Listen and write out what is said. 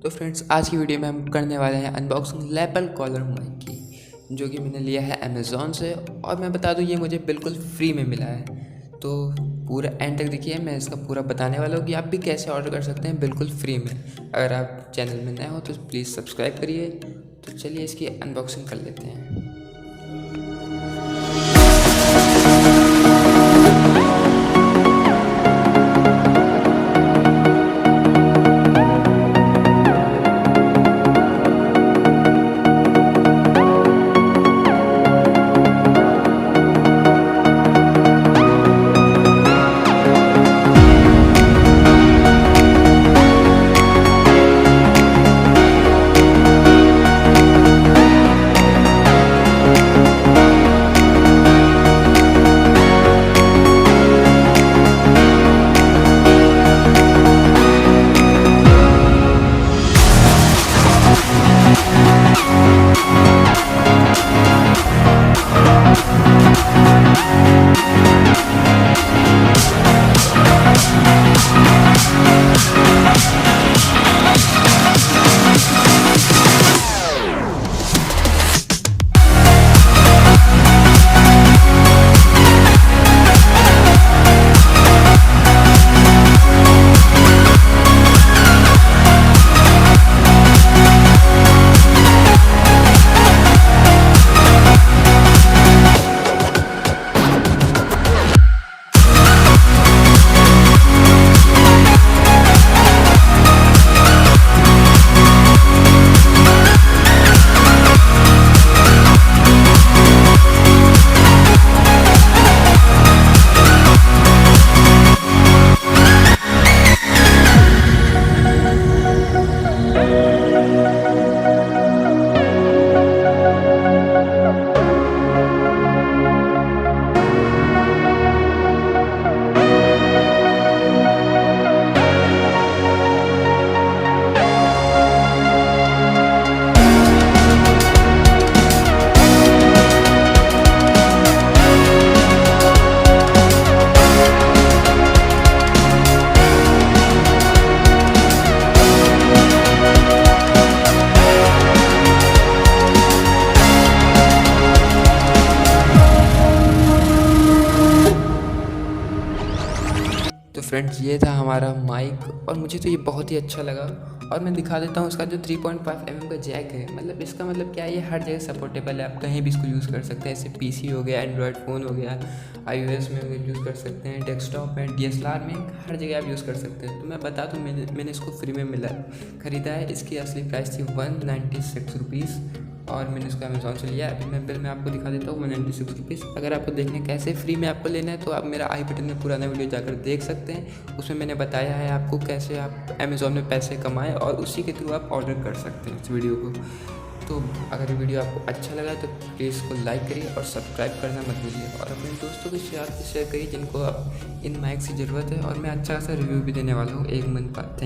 तो फ्रेंड्स, आज की वीडियो में हम करने वाले हैं अनबॉक्सिंग लैपल कॉलर माइक की, जो कि मैंने लिया है अमेज़ॉन से। और मैं बता दूं, ये मुझे बिल्कुल फ्री में मिला है। तो पूरा एंड तक देखिए, मैं इसका पूरा बताने वाला हूँ कि आप भी कैसे ऑर्डर कर सकते हैं बिल्कुल फ्री में। अगर आप चैनल में नए हो तो प्लीज़ सब्सक्राइब करिए। तो चलिए इसकी अनबॉक्सिंग कर लेते हैं। तो फ्रेंड्स, ये था हमारा माइक और मुझे तो ये बहुत ही अच्छा लगा। और मैं दिखा देता हूँ इसका जो 3.5 mm का जैक है। मतलब इसका मतलब क्या है, ये हर जगह सपोर्टेबल है। आप कहीं भी इसको यूज़ कर सकते हैं। जैसे पीसी हो गया, एंड्रॉयड फ़ोन हो गया, iOS में यूज़ कर सकते हैं, डेस्कटॉप में, DSLR में, हर जगह आप यूज़ कर सकते हैं। तो मैं बता दूँ, मैंने इसको फ्री में ख़रीदा है। इसकी असली प्राइस थी 196 रुपीज़ और मैंने इसको अमेज़ॉन से लिया। अभी मैं बिल में आपको दिखा देता हूँ, 196 रुपीज़। अगर आपको देखने कैसे फ्री में आपको लेना है तो आप मेरा आई बटन में पुराना वीडियो जाकर देख सकते हैं। उसमें मैंने बताया है आपको कैसे आप अमेज़ॉन में पैसे कमाएं और उसी के थ्रू आप ऑर्डर कर सकते हैं इस वीडियो को। तो अगर वीडियो आपको अच्छा लगा तो प्लीज़ इसको लाइक करिए और सब्सक्राइब करना मत भूलिए। और अपने दोस्तों के शेयर करिए जिनको इन माइक की ज़रूरत है। और मैं अच्छा सा रिव्यू भी देने वाला हूँ 1 मंथ बाद।